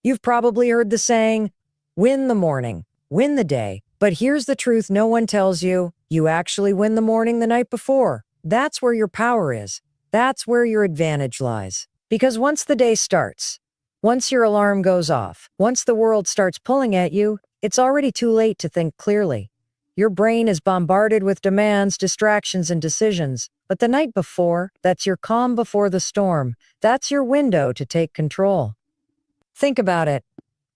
You've probably heard the saying, win the morning, win the day. But here's the truth no one tells you. You actually win the morning the night before. That's where your power is. That's where your advantage lies. Because once the day starts, once your alarm goes off, once the world starts pulling at you, it's already too late to think clearly. Your brain is bombarded with demands, distractions, and decisions. But the night before, that's your calm before the storm. That's your window to take control. Think about it.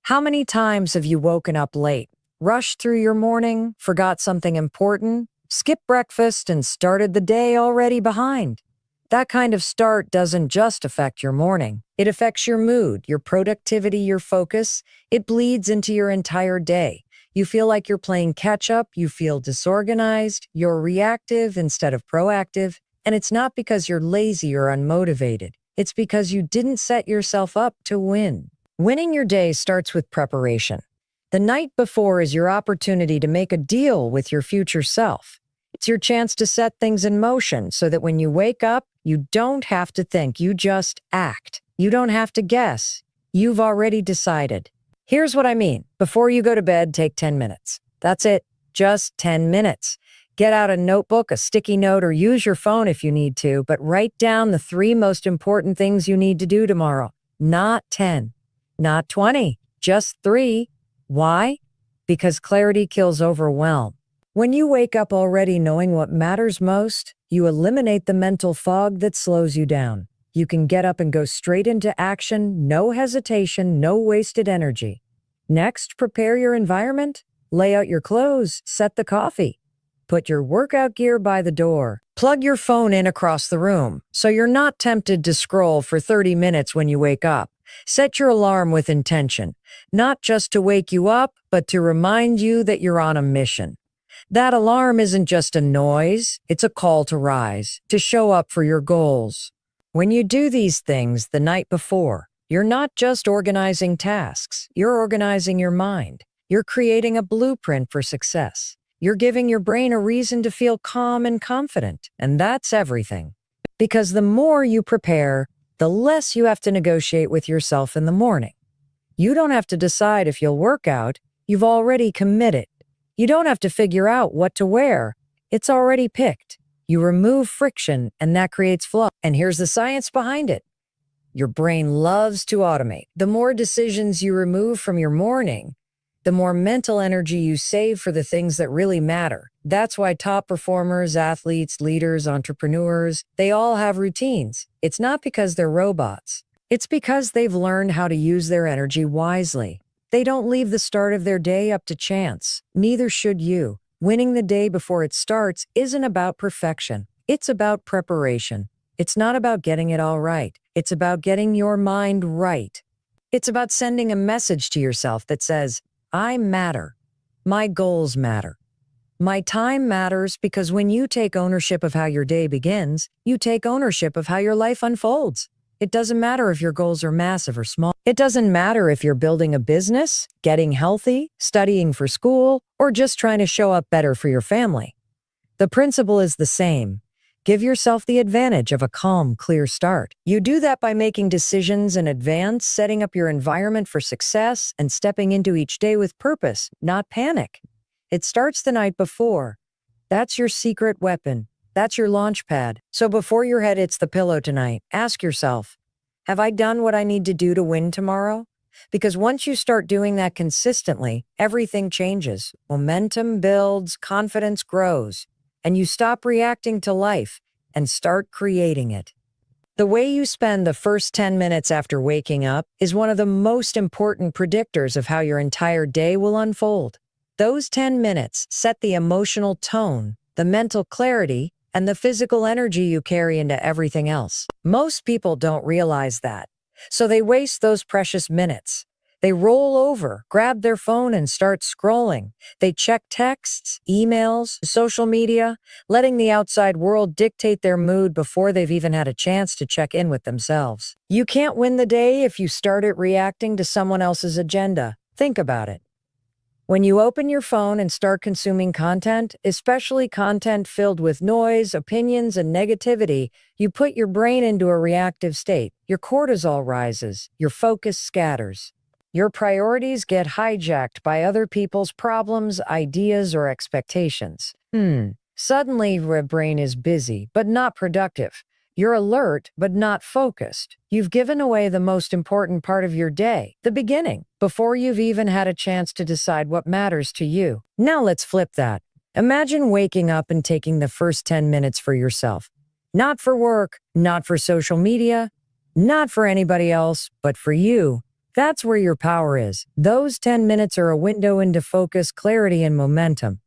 How many times have you woken up late, rushed through your morning, forgot something important, skipped breakfast, and started the day already behind? That kind of start doesn't just affect your morning. It affects your mood, your productivity, your focus. It bleeds into your entire day. You feel like you're playing catch-up, you feel disorganized, you're reactive instead of proactive, and it's not because you're lazy or unmotivated. It's because you didn't set yourself up to win. Winning your day starts with preparation. The night before is your opportunity to make a deal with your future self. It's your chance to set things in motion so that when you wake up, you don't have to think, you just act. You don't have to guess. You've already decided. Here's what I mean. Before you go to bed, take 10 minutes. That's it. Just 10 minutes. Get out a notebook, a sticky note, or use your phone if you need to, but write down the 3 most important things you need to do tomorrow. Not 10, not 20, just 3. Why? Because clarity kills overwhelm. When you wake up already knowing what matters most, you eliminate the mental fog that slows you down. You can get up and go straight into action, no hesitation, no wasted energy. Next, prepare your environment, lay out your clothes, set the coffee. Put your workout gear by the door. Plug your phone in across the room so you're not tempted to scroll for 30 minutes when you wake up. Set your alarm with intention, not just to wake you up, but to remind you that you're on a mission. That alarm isn't just a noise, it's a call to rise, to show up for your goals. When you do these things the night before, you're not just organizing tasks, you're organizing your mind. You're creating a blueprint for success. You're giving your brain a reason to feel calm and confident, and that's everything. Because the more you prepare, the less you have to negotiate with yourself in the morning. You don't have to decide if you'll work out, you've already committed. You don't have to figure out what to wear, it's already picked. You remove friction, and that creates flow. And here's the science behind it. Your brain loves to automate. The more decisions you remove from your morning, the more mental energy you save for the things that really matter. That's why top performers, athletes, leaders, entrepreneurs, they all have routines. It's not because they're robots. It's because they've learned how to use their energy wisely. They don't leave the start of their day up to chance. Neither should you. Winning the day before it starts isn't about perfection. It's about preparation. It's not about getting it all right. It's about getting your mind right. It's about sending a message to yourself that says, I matter. My goals matter. My time matters because when you take ownership of how your day begins, you take ownership of how your life unfolds. It doesn't matter if your goals are massive or small. It doesn't matter if you're building a business, getting healthy, studying for school, or just trying to show up better for your family. The principle is the same. Give yourself the advantage of a calm, clear start. You do that by making decisions in advance, setting up your environment for success, and stepping into each day with purpose, not panic. It starts the night before. That's your secret weapon. That's your launch pad. So before your head hits the pillow tonight, ask yourself, have I done what I need to do to win tomorrow? Because once you start doing that consistently, everything changes. Momentum builds, confidence grows, and you stop reacting to life and start creating it. The way you spend the first 10 minutes after waking up is one of the most important predictors of how your entire day will unfold. Those 10 minutes set the emotional tone, the mental clarity, and the physical energy you carry into everything else. Most people don't realize that, so they waste those precious minutes. They roll over, grab their phone, and start scrolling. They check texts, emails, social media, letting the outside world dictate their mood before they've even had a chance to check in with themselves. You can't win the day if you start it reacting to someone else's agenda. Think about it. When you open your phone and start consuming content, especially content filled with noise, opinions, and negativity, you put your brain into a reactive state. Your cortisol rises, your focus scatters. Your priorities get hijacked by other people's problems, ideas, or expectations. Suddenly, your brain is busy, but not productive. You're alert, but not focused. You've given away the most important part of your day, the beginning, before you've even had a chance to decide what matters to you. Now let's flip that. Imagine waking up and taking the first 10 minutes for yourself. Not for work, not for social media, not for anybody else, but for you. That's where your power is. Those 10 minutes are a window into focus, clarity, and momentum.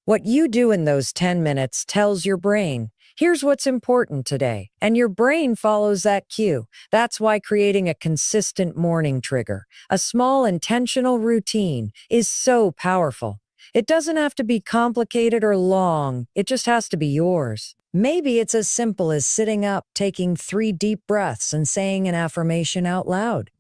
What you do in those 10 minutes tells your brain, here's what's important today. And your brain follows that cue. That's why creating a consistent morning trigger, a small intentional routine, is so powerful. It doesn't have to be complicated or long. It just has to be yours. Maybe it's as simple as sitting up, taking 3 deep breaths, and saying an affirmation out loud.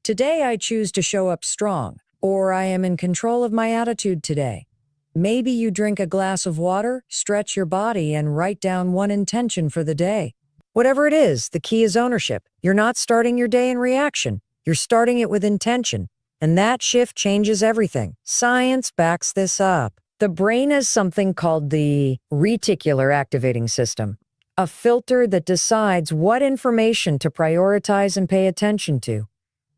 Today I choose to show up strong, or I am in control of my attitude today. Maybe you drink a glass of water, stretch your body, and write down one intention for the day. Whatever it is, the key is ownership. You're not starting your day in reaction. You're starting it with intention. And that shift changes everything. Science backs this up. The brain has something called the reticular activating system, a filter that decides what information to prioritize and pay attention to.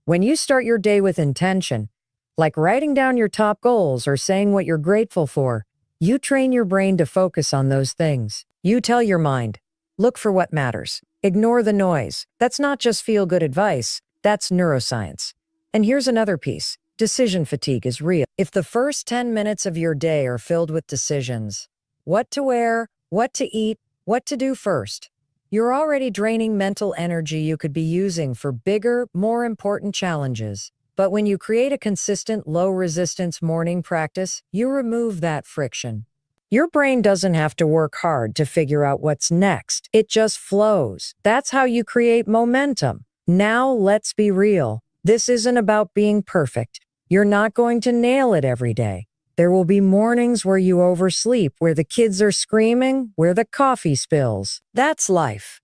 When you start your day with intention, like writing down your top goals or saying what you're grateful for, you train your brain to focus on those things. You tell your mind, look for what matters. Ignore the noise. That's not just feel-good advice. That's neuroscience. And here's another piece. Decision fatigue is real. If the first 10 minutes of your day are filled with decisions, what to wear, what to eat, what to do first, you're already draining mental energy you could be using for bigger, more important challenges. But when you create a consistent, low-resistance morning practice, you remove that friction. Your brain doesn't have to work hard to figure out what's next. It just flows. That's how you create momentum. Now, let's be real. This isn't about being perfect. You're not going to nail it every day. There will be mornings where you oversleep, where the kids are screaming, where the coffee spills. That's life.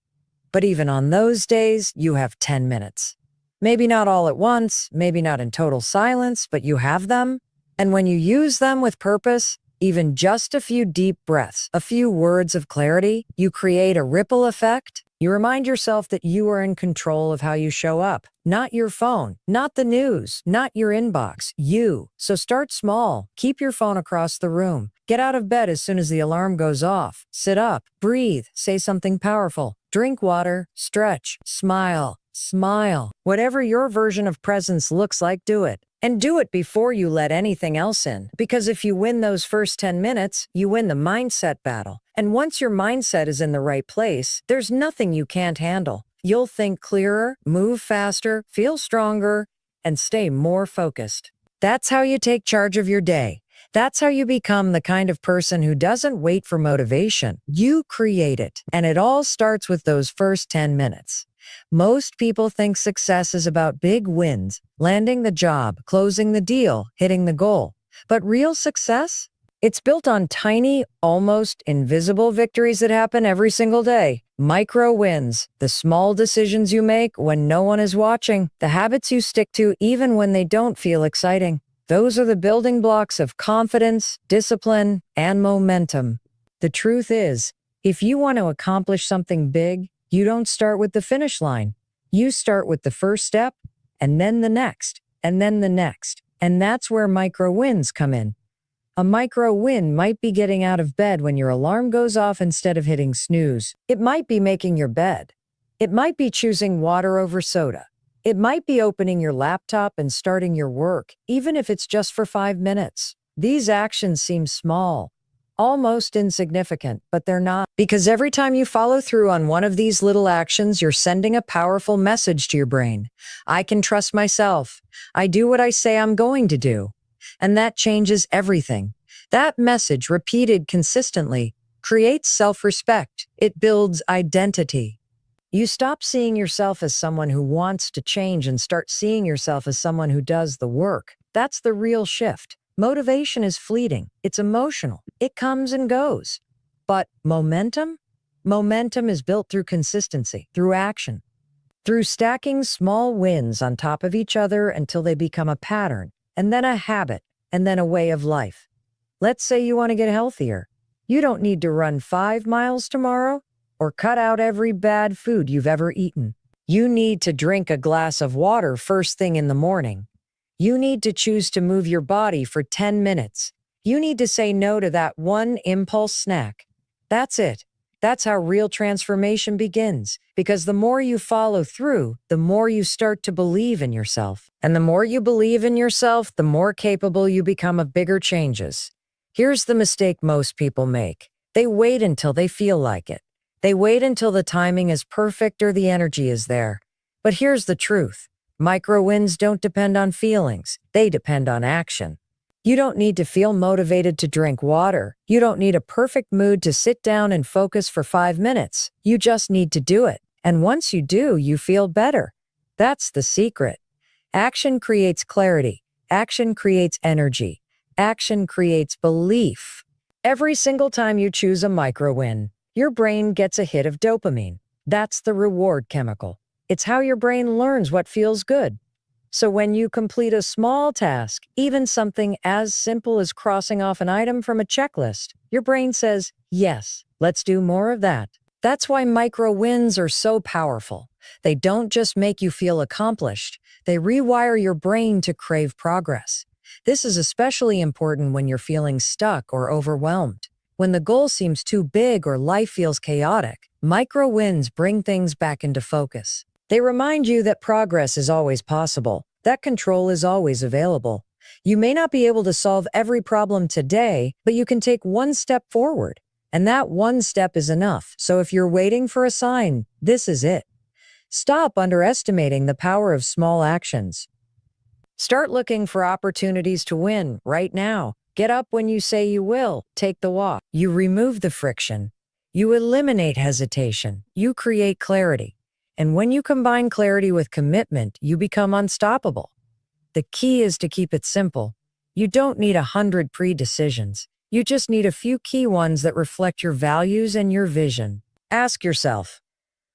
But even on those days, you have 10 minutes. Maybe not all at once, maybe not in total silence, but you have them. And when you use them with purpose, even just a few deep breaths, a few words of clarity, you create a ripple effect. You remind yourself that you are in control of how you show up, not your phone, not the news, not your inbox, you. So start small. Keep your phone across the room. Get out of bed as soon as the alarm goes off. Sit up, breathe, say something powerful. Drink water, stretch, smile. Smile. Whatever your version of presence looks like, do it. And do it before you let anything else in. Because if you win those first 10 minutes, you win the mindset battle. And once your mindset is in the right place, there's nothing you can't handle. You'll think clearer, move faster, feel stronger, and stay more focused. That's how you take charge of your day. That's how you become the kind of person who doesn't wait for motivation. You create it. And it all starts with those first 10 minutes. Most people think success is about big wins, landing the job, closing the deal, hitting the goal. But real success? It's built on tiny, almost invisible victories that happen every single day. Micro wins, the small decisions you make when no one is watching, the habits you stick to even when they don't feel exciting. Those are the building blocks of confidence, discipline, and momentum. The truth is, if you want to accomplish something big, you don't start with the finish line. You start with the first step, and then the next, and then the next. And that's where micro wins come in. A micro win might be getting out of bed when your alarm goes off instead of hitting snooze. It might be making your bed. It might be choosing water over soda. It might be opening your laptop and starting your work, even if it's just for 5 minutes. These actions seem small, almost insignificant, but they're not. Because every time you follow through on one of these little actions, you're sending a powerful message to your brain. I can trust myself. I do what I say I'm going to do. And that changes everything. That message, repeated consistently, creates self-respect. It builds identity. You stop seeing yourself as someone who wants to change and start seeing yourself as someone who does the work. That's the real shift. Motivation is fleeting. It's emotional. It comes and goes. But momentum? Momentum is built through consistency, through action, through stacking small wins on top of each other until they become a pattern, and then a habit, and then a way of life. Let's say you want to get healthier. You don't need to run 5 miles tomorrow or cut out every bad food you've ever eaten. You need to drink a glass of water first thing in the morning. You need to choose to move your body for 10 minutes. You need to say no to that one impulse snack. That's it. That's how real transformation begins, because the more you follow through, the more you start to believe in yourself. And the more you believe in yourself, the more capable you become of bigger changes. Here's the mistake most people make. They wait until they feel like it. They wait until the timing is perfect or the energy is there. But here's the truth. Micro wins don't depend on feelings. They depend on action. You don't need to feel motivated to drink water. You don't need a perfect mood to sit down and focus for 5 minutes. You just need to do it. And once you do, you feel better. That's the secret. Action creates clarity. Action creates energy. Action creates belief. Every single time you choose a micro win, your brain gets a hit of dopamine. That's the reward chemical. It's how your brain learns what feels good. So when you complete a small task, even something as simple as crossing off an item from a checklist, your brain says, yes, let's do more of that. That's why micro wins are so powerful. They don't just make you feel accomplished. They rewire your brain to crave progress. This is especially important when you're feeling stuck or overwhelmed. When the goal seems too big or life feels chaotic, micro wins bring things back into focus. They remind you that progress is always possible, that control is always available. You may not be able to solve every problem today, but you can take one step forward. And that one step is enough. So if you're waiting for a sign, this is it. Stop underestimating the power of small actions. Start looking for opportunities to win right now. Get up when you say you will. Take the walk. You remove the friction. You eliminate hesitation. You create clarity. And when you combine clarity with commitment, you become unstoppable. The key is to keep it simple. You don't need 100 pre-decisions. You just need a few key ones that reflect your values and your vision. Ask yourself,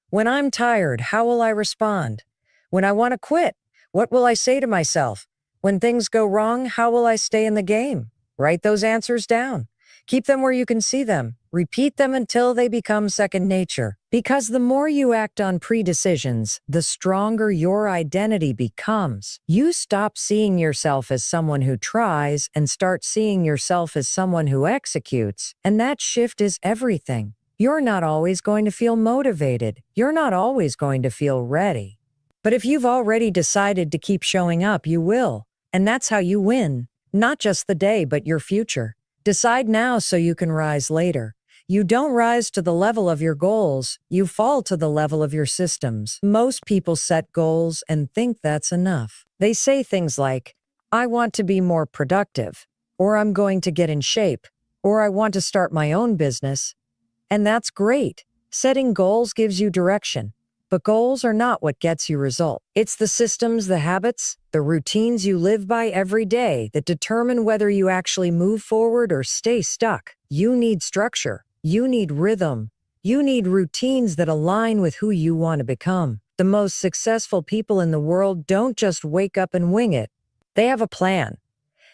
when I'm tired, how will I respond? When I want to quit, what will I say to myself? When things go wrong, how will I stay in the game? Write those answers down. Keep them where you can see them. Repeat them until they become second nature. Because the more you act on pre-decisions, the stronger your identity becomes. You stop seeing yourself as someone who tries and start seeing yourself as someone who executes. And that shift is everything. You're not always going to feel motivated. You're not always going to feel ready. But if you've already decided to keep showing up, you will. And that's how you win. Not just the day, but your future. Decide now so you can rise later. You don't rise to the level of your goals, you fall to the level of your systems. Most people set goals and think that's enough. They say things like, I want to be more productive, or I'm going to get in shape, or I want to start my own business. And that's great. Setting goals gives you direction. But goals are not what gets you results. It's the systems, the habits, the routines you live by every day that determine whether you actually move forward or stay stuck. You need structure. You need rhythm. You need routines that align with who you want to become. The most successful people in the world don't just wake up and wing it. They have a plan.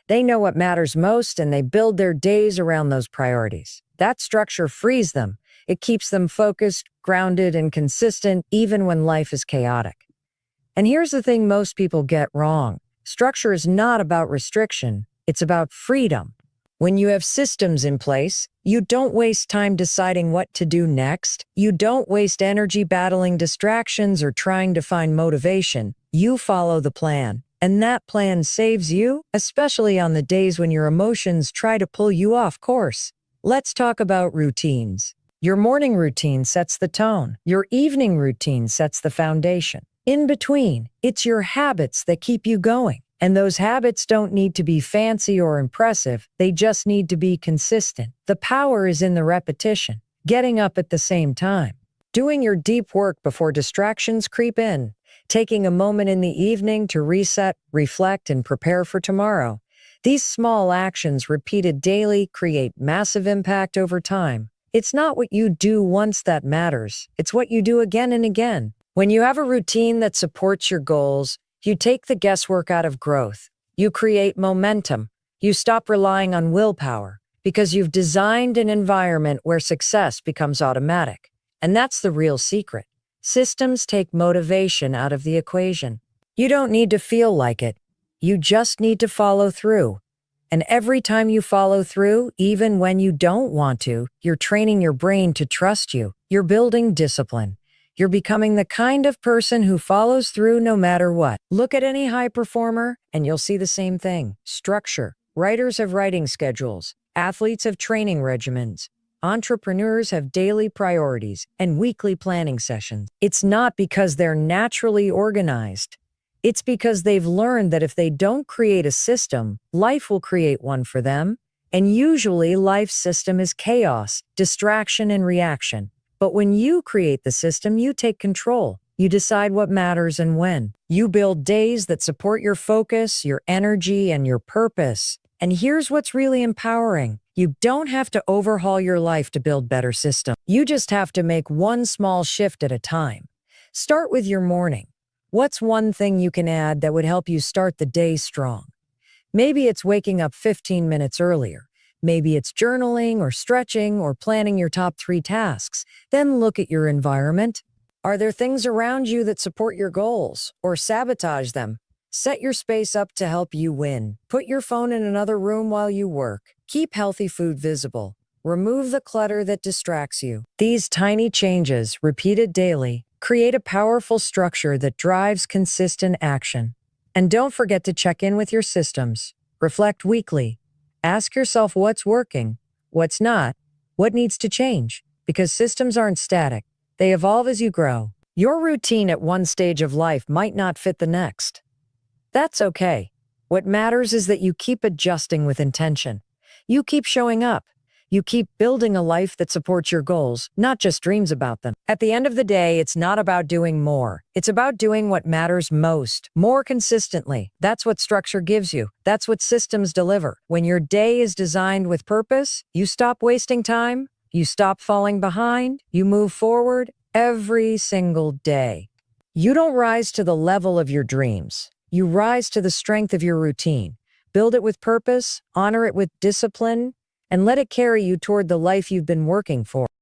They know what matters most and they build their days around those priorities. That structure frees them. It keeps them focused, grounded, and consistent even when life is chaotic. And here's the thing most people get wrong. Structure is not about restriction. It's about freedom. When you have systems in place, you don't waste time deciding what to do next. You don't waste energy battling distractions or trying to find motivation. You follow the plan. And that plan saves you, especially on the days when your emotions try to pull you off course. Let's talk about routines. Your morning routine sets the tone. Your evening routine sets the foundation. In between, it's your habits that keep you going. And those habits don't need to be fancy or impressive. They just need to be consistent. The power is in the repetition. Getting up at the same time. Doing your deep work before distractions creep in. Taking a moment in the evening to reset, reflect, and prepare for tomorrow. These small actions repeated daily create massive impact over time. It's not what you do once that matters. It's what you do again and again. When you have a routine that supports your goals, you take the guesswork out of growth. You create momentum. You stop relying on willpower because you've designed an environment where success becomes automatic. And that's the real secret. Systems take motivation out of the equation. You don't need to feel like it. You just need to follow through. And every time you follow through, even when you don't want to, you're training your brain to trust you. You're building discipline. You're becoming the kind of person who follows through no matter what. Look at any high performer, and you'll see the same thing. Structure. Writers have writing schedules. Athletes have training regimens. Entrepreneurs have daily priorities and weekly planning sessions. It's not because they're naturally organized. It's because they've learned that if they don't create a system, life will create one for them. And usually life's system is chaos, distraction, and reaction. But when you create the system, you take control. You decide what matters and when. You build days that support your focus, your energy, and your purpose. And here's what's really empowering. You don't have to overhaul your life to build better systems. You just have to make one small shift at a time. Start with your morning. What's one thing you can add that would help you start the day strong? Maybe it's waking up 15 minutes earlier. Maybe it's journaling or stretching or planning your top 3 tasks. Then look at your environment. Are there things around you that support your goals or sabotage them? Set your space up to help you win. Put your phone in another room while you work. Keep healthy food visible. Remove the clutter that distracts you. These tiny changes, repeated daily, create a powerful structure that drives consistent action. And don't forget to check in with your systems. Reflect weekly. Ask yourself what's working, what's not, what needs to change, because systems aren't static. They evolve as you grow. Your routine at one stage of life might not fit the next. That's okay. What matters is that you keep adjusting with intention. You keep showing up. You keep building a life that supports your goals, not just dreams about them. At the end of the day, it's not about doing more. It's about doing what matters most, more consistently. That's what structure gives you. That's what systems deliver. When your day is designed with purpose, you stop wasting time, you stop falling behind, you move forward every single day. You don't rise to the level of your dreams. You rise to the strength of your routine. Build it with purpose, honor it with discipline, and let it carry you toward the life you've been working for.